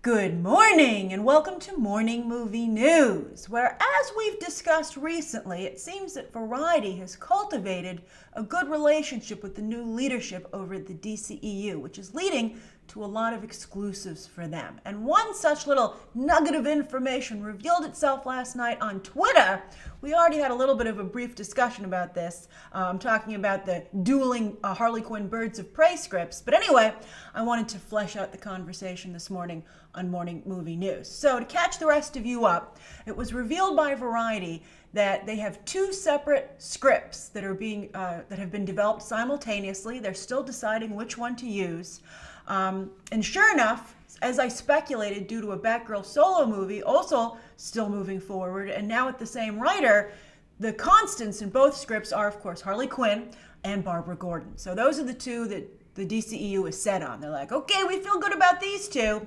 Good morning and welcome to Morning Movie News, where, as we've discussed recently, it seems that Variety has cultivated a good relationship with the new leadership over at the DCEU, which is leading to a lot of exclusives for them. And one such little nugget of information revealed itself last night on Twitter. We already had a little bit of a brief discussion about this, talking about the dueling Harley Quinn Birds of Prey scripts. But anyway, I wanted to flesh out the conversation this morning on Morning Movie News. So to catch the rest of you up, it was revealed by Variety that they have two separate scripts that are being that have been developed simultaneously. They're still deciding which one to use. And sure enough, as I speculated, due to a Batgirl solo movie also still moving forward, and now with the same writer, the constants in both scripts are, of course, Harley Quinn and Barbara Gordon. So those are the two that the DCEU is set on. They're like, okay, we feel good about these two.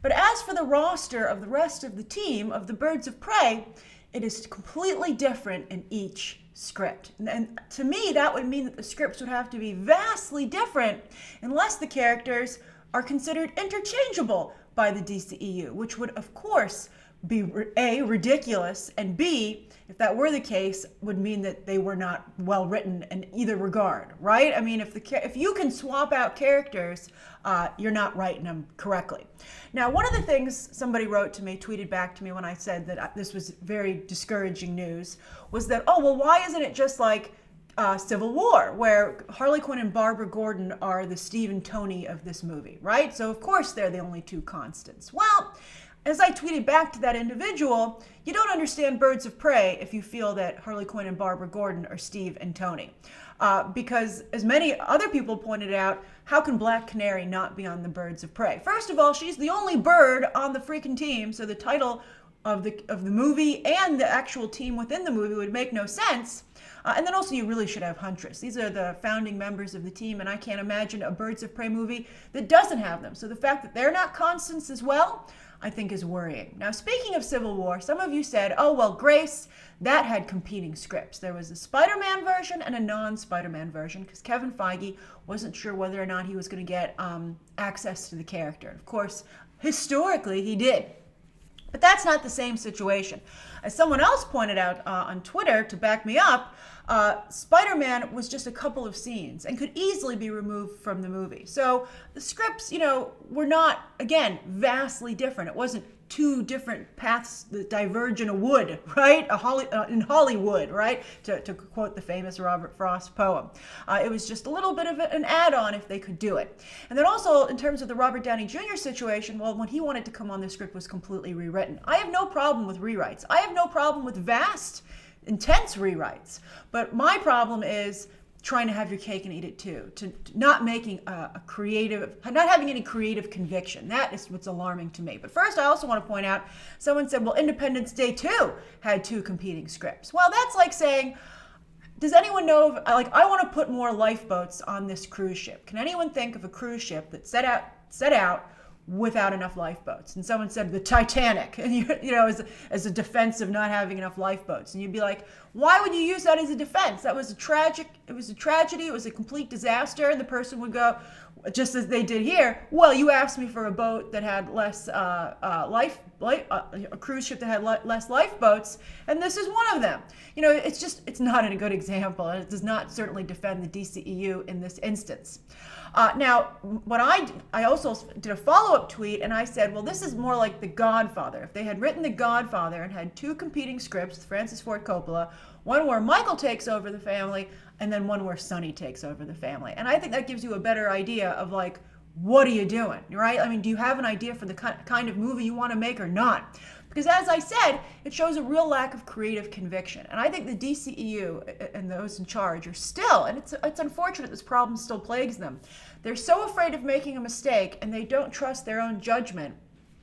But as for the roster of the rest of the team of the Birds of Prey, it is completely different in each script. And to me, that would mean that the scripts would have to be vastly different unless the characters are considered interchangeable by the DCEU, which would, of course, be A, ridiculous, and B, if that were the case, would mean that they were not well written in either regard, right? I mean, if you can swap out characters, you're not writing them correctly. Now, one of the things somebody wrote to me, tweeted back to me when I said that this was very discouraging news, was that, oh, well, why isn't it just like Civil War, where Harley Quinn and Barbara Gordon are the Steve and Tony of this movie, right? So, of course, they're the only two constants. Well, as I tweeted back to that individual, you don't understand Birds of Prey if you feel that Harley Quinn and Barbara Gordon are Steve and Tony. Because as many other people pointed out, how can Black Canary not be on the Birds of Prey? First of all, she's the only bird on the freaking team, so the title of the movie and the actual team within the movie would make no sense. And then also you really should have Huntress. These are the founding members of the team, and I can't imagine a Birds of Prey movie that doesn't have them. So the fact that they're not constants as well, I think is worrying. Now, speaking of Civil War, some of you said, oh, well, Grace, that had competing scripts. There was a Spider-Man version and a non-Spider-Man version because Kevin Feige wasn't sure whether or not he was going to get access to the character. Of course, historically, he did. But that's not the same situation. As someone else pointed out on Twitter to back me up, Spider-Man was just a couple of scenes and could easily be removed from the movie. So the scripts, were not, again, vastly different. It wasn't two different paths that diverge in a wood, right? In Hollywood, right? To quote the famous Robert Frost poem. It was just a little bit of an add-on if they could do it. And then also, in terms of the Robert Downey Jr. situation, well, when he wanted to come on, the script was completely rewritten. I have no problem with rewrites. I have no problem with vast, intense rewrites. But my problem is trying to have your cake and eat it too, to not making not having any creative conviction. That is what's alarming to me. But first, I also want to point out, someone said, well, Independence Day 2 had two competing scripts. Well, that's like saying, does anyone know of, I want to put more lifeboats on this cruise ship. Can anyone think of a cruise ship that set out without enough lifeboats? And someone said the Titanic, and as a defense of not having enough lifeboats. And you'd be like, why would you use that as a defense? That was a tragedy, it was a complete disaster. And the person would go, just as they did here, well, you asked me for a boat that had less a cruise ship that had less lifeboats, and this is one of them. It's not a good example, and it does not certainly defend the DCEU in this instance. Now, what I also did a follow-up tweet, and I said, well, this is more like The Godfather. If they had written The Godfather and had two competing scripts with Francis Ford Coppola, one where Michael takes over the family, and then one where Sonny takes over the family. And I think that gives you a better idea of, what are you doing, right? I mean, do you have an idea for the kind of movie you want to make or not? Because as I said, it shows a real lack of creative conviction. And I think the DCEU and those in charge are still, and it's unfortunate this problem still plagues them, they're so afraid of making a mistake and they don't trust their own judgment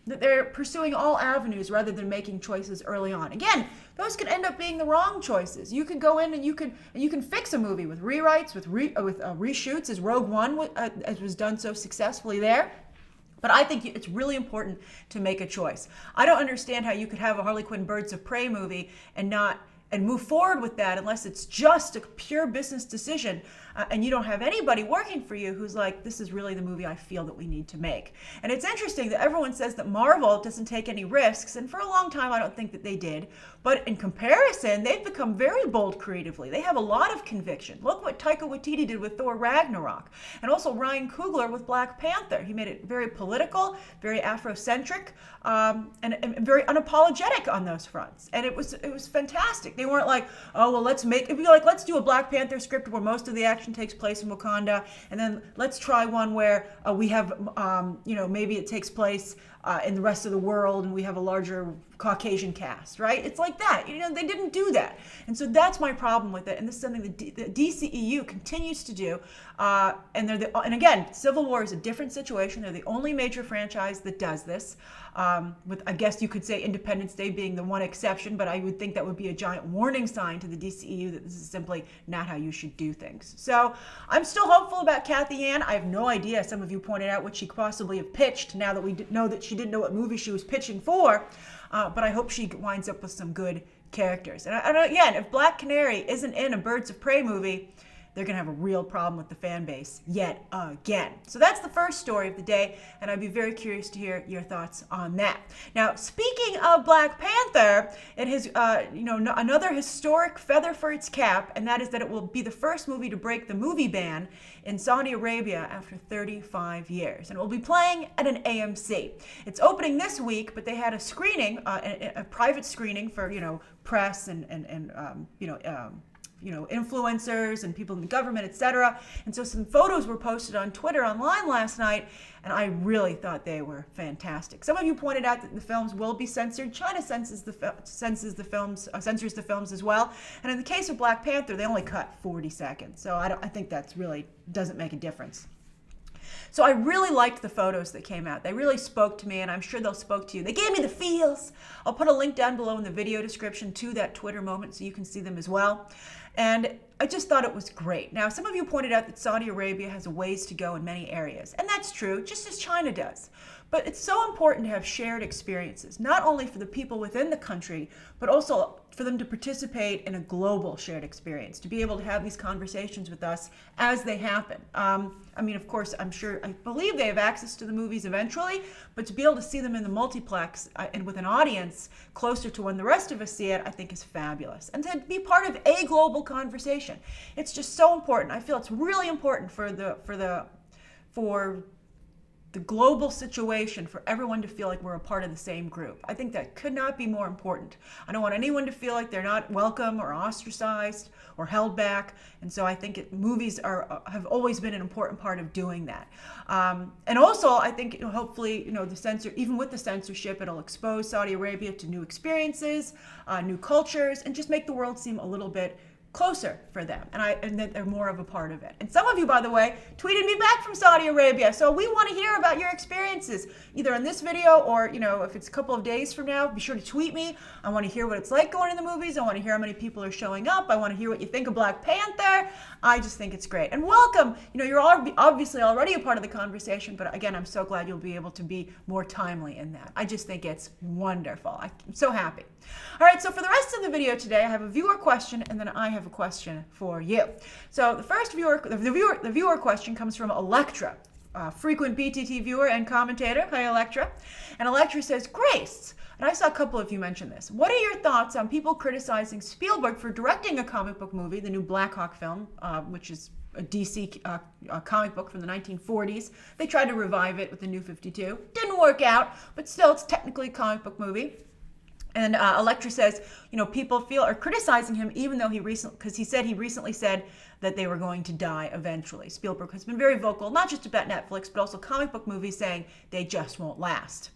that they're pursuing all avenues rather than making choices early on. Again, those could end up being the wrong choices. You could go in and you can fix a movie with rewrites, with reshoots, as Rogue One as was done so successfully there. But I think it's really important to make a choice. I don't understand how you could have a Harley Quinn Birds of Prey movie and move forward with that unless it's just a pure business decision. and you don't have anybody working for you who's like, this is really the movie I feel that we need to make. And it's interesting that everyone says that Marvel doesn't take any risks, and for a long time I don't think that they did. But in comparison, they've become very bold creatively. They have a lot of conviction. Look what Taika Waititi did with Thor Ragnarok, and also Ryan Coogler with Black Panther. He made it very political, very Afrocentric, and very unapologetic on those fronts. And it was fantastic. They weren't like, oh well, let's do a Black Panther script where most of the action takes place in Wakanda, and then let's try one where we have maybe it takes place in the rest of the world and we have a larger Caucasian cast, right? It's like that. They didn't do that. And so that's my problem with it. And this is something the DCEU continues to do. And again, Civil War is a different situation. They're the only major franchise that does this. With, I guess you could say, Independence Day being the one exception, but I would think that would be a giant warning sign to the DCEU that this is simply not how you should do things. So I'm still hopeful about Kathy Ann. I have no idea. Some of you pointed out what she could possibly have pitched now that we know that she didn't know what movie she was pitching for. But I hope she winds up with some good characters. And again, if Black Canary isn't in a Birds of Prey movie, they're going to have a real problem with the fan base yet again. So that's the first story of the day, and I'd be very curious to hear your thoughts on that. Now, speaking of Black Panther, it has another historic feather for its cap, and that is that it will be the first movie to break the movie ban in Saudi Arabia after 35 years, and it will be playing at an AMC. It's opening this week, but they had a screening, a private screening for press and influencers and people in the government, etc. And so some photos were posted on Twitter online last night, and I really thought they were fantastic. Some of you pointed out that the films will be censored. China censors the films as well. And in the case of Black Panther, they only cut 40 seconds. So I think that's really doesn't make a difference. So I really liked the photos that came out. They really spoke to me, and I'm sure they'll spoke to you. They gave me the feels. I'll put a link down below in the video description to that Twitter moment so you can see them as well. And I just thought it was great. Now, some of you pointed out that Saudi Arabia has a ways to go in many areas, and that's true, just as China does. But it's so important to have shared experiences, not only for the people within the country, but also for them to participate in a global shared experience, to be able to have these conversations with us as they happen. Of course, I believe they have access to the movies eventually, but to be able to see them in the multiplex and with an audience closer to when the rest of us see it, I think is fabulous. And to be part of a global conversation, it's just so important. I feel it's really important for the global situation, for everyone to feel like we're a part of the same group. I think that could not be more important. I don't want anyone to feel like they're not welcome or ostracized or held back. And so I think movies have always been an important part of doing that. And also, I think hopefully, even with the censorship, it'll expose Saudi Arabia to new experiences, new cultures, and just make the world seem a little bit closer for them, and that they're more of a part of it. And some of you, by the way, tweeted me back from Saudi Arabia, so we want to hear about your experiences, either in this video or, if it's a couple of days from now, be sure to tweet me. I want to hear what it's like going to the movies. I want to hear how many people are showing up. I want to hear what you think of Black Panther. I just think it's great. And welcome. You're obviously already a part of the conversation, but again, I'm so glad you'll be able to be more timely in that. I just think it's wonderful. I'm so happy. All right, so for the rest of the video today, I have a viewer question, and then I have a question for you. So the first viewer question comes from Electra, a frequent BTT viewer and commentator. Hi, Electra. And Electra says, Grace, and I saw a couple of you mention this. What are your thoughts on people criticizing Spielberg for directing a comic book movie, the new Black Hawk film, which is a DC comic book from the 1940s. They tried to revive it with the New 52. Didn't work out, but still, it's technically a comic book movie. And Electra says, people are criticizing him even though he recently said that they were going to die eventually. Spielberg has been very vocal, not just about Netflix, but also comic book movies, saying they just won't last.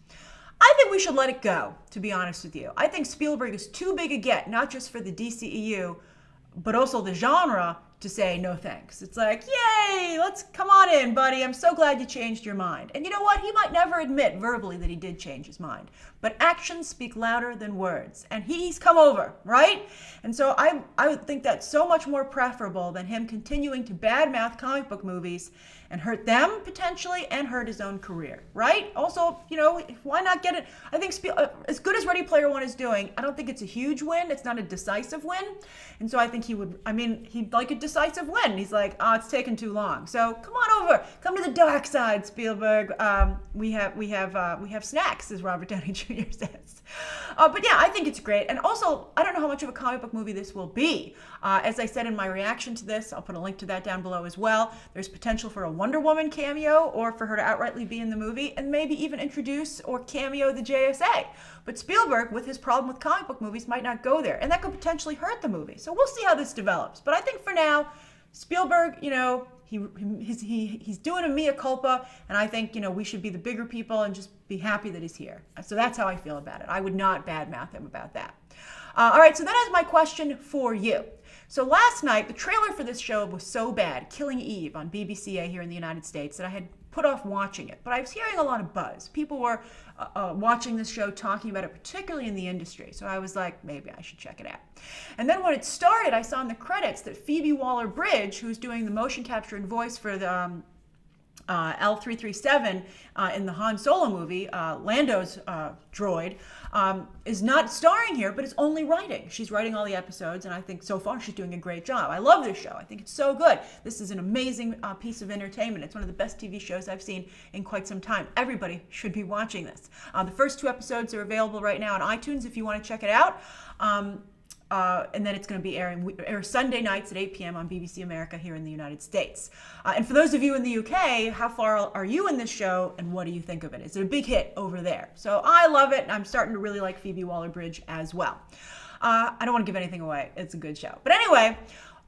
I think we should let it go, to be honest with you. I think Spielberg is too big a get, not just for the DCEU, but also the genre, to say no thanks. It's like, yay, let's come on in, buddy. I'm so glad you changed your mind. And you know what? He might never admit verbally that he did change his mind, but actions speak louder than words. And he's come over, right? And so I would think that's so much more preferable than him continuing to badmouth comic book movies and hurt them potentially and hurt his own career, right? Also, why not get it? I think as good as Ready Player One is doing, I don't think it's a huge win. It's not a decisive win. And so I think he'd like a decisive win. He's like, it's taken too long. So come on over. Come to the dark side, Spielberg. We have snacks, as Robert Downey Jr. says. But yeah, I think it's great. And also, I don't know how much of a comic book movie this will be. As I said in my reaction to this, I'll put a link to that down below as well. There's potential for a Wonder Woman cameo or for her to outrightly be in the movie and maybe even introduce or cameo the JSA. But Spielberg, with his problem with comic book movies, might not go there. And that could potentially hurt the movie. So we'll see how this develops. But I think for now, Spielberg, he's doing a mea culpa, and I think, we should be the bigger people and just be happy that he's here. So that's how I feel about it. I would not badmouth him about that. All right, so that is my question for you. So last night, the trailer for this show was so bad, Killing Eve on BBCA here in the United States, that I had put off watching it. But I was hearing a lot of buzz. People were watching this show, talking about it, particularly in the industry. So I was like, maybe I should check it out. And then when it started, I saw in the credits that Phoebe Waller-Bridge, who's doing the motion capture and voice for the L337 in the Han Solo movie, Lando's droid, is not starring here, but is only writing. She's writing all the episodes, and I think so far she's doing a great job. I love this show. I think it's so good. This is an amazing piece of entertainment. It's one of the best TV shows I've seen in quite some time. Everybody should be watching this. The first 2 episodes are available right now on iTunes if you want to check it out. And then it's going to be air Sunday nights at 8 p.m. on BBC America here in the United States. And for those of you in the UK, how far are you in this show, and what do you think of it? Is it a big hit over there? So I love it, and I'm starting to really like Phoebe Waller-Bridge as well. I don't want to give anything away. It's a good show. But anyway,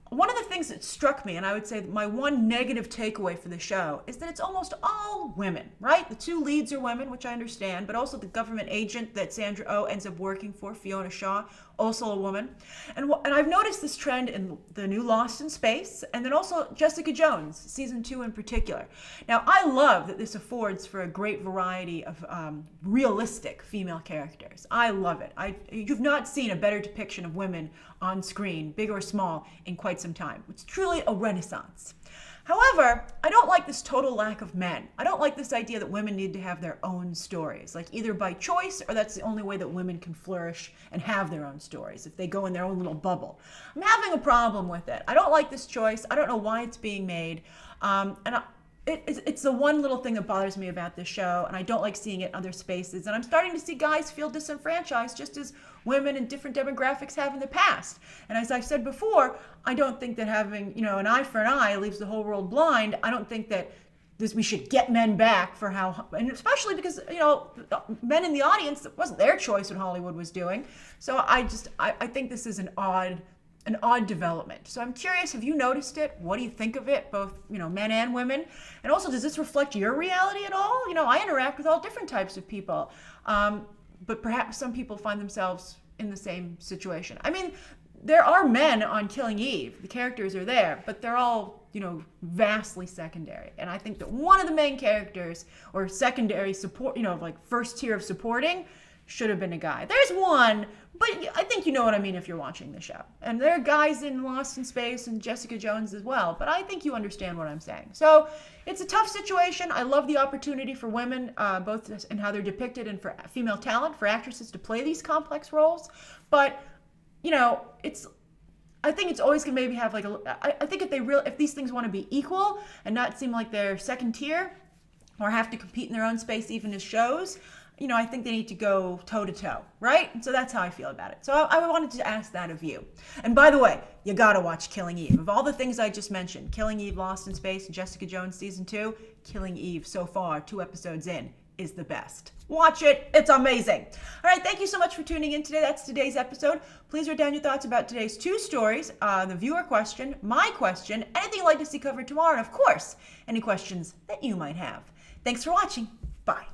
one of the things that struck me, and I would say my one negative takeaway for the show, is that it's almost all women, right? The 2 leads are women, which I understand, but also the government agent that Sandra Oh ends up working for, Fiona Shaw, also a woman. And I've noticed this trend in the new Lost in Space, and then also Jessica Jones, season 2 in particular. Now, I love that this affords for a great variety of realistic female characters. I love it. You've not seen a better depiction of women on screen, big or small, in quite some time. It's truly a renaissance. However, I don't like this total lack of men. I don't like this idea that women need to have their own stories, like either by choice or that's the only way that women can flourish and have their own stories, if they go in their own little bubble. I'm having a problem with it. I don't like this choice. I don't know why it's being made. It's the one little thing that bothers me about this show, and I don't like seeing it in other spaces. And I'm starting to see guys feel disenfranchised just as women in different demographics have in the past. And as I've said before, I don't think that having, an eye for an eye leaves the whole world blind. I don't think that we should get men back for and especially because, men in the audience, it wasn't their choice what Hollywood was doing. So I think this is an odd development. So I'm curious, have you noticed it? What do you think of it, both, men and women? And also, does this reflect your reality at all? I interact with all different types of people. But perhaps some people find themselves in the same situation. I mean, there are men on Killing Eve. The characters are there, but they're all, vastly secondary. And I think that one of the main characters, or secondary support, like first tier of supporting, should have been a guy. There's one, but I think you know what I mean if you're watching the show. And there are guys in Lost in Space and Jessica Jones as well, but I think you understand what I'm saying. So it's a tough situation. I love the opportunity for women, both in how they're depicted and for female talent, for actresses to play these complex roles. But, I think it's always going to maybe have I think if these things want to be equal and not seem like they're second tier or have to compete in their own space even as shows, I think they need to go toe-to-toe, right? And so that's how I feel about it. So I wanted to ask that of you. And by the way, you gotta watch Killing Eve. Of all the things I just mentioned, Killing Eve, Lost in Space, and Jessica Jones Season 2, Killing Eve so far, 2 episodes in, is the best. Watch it. It's amazing. All right, thank you so much for tuning in today. That's today's episode. Please write down your thoughts about today's 2 stories, the viewer question, my question, anything you'd like to see covered tomorrow, and of course, any questions that you might have. Thanks for watching. Bye.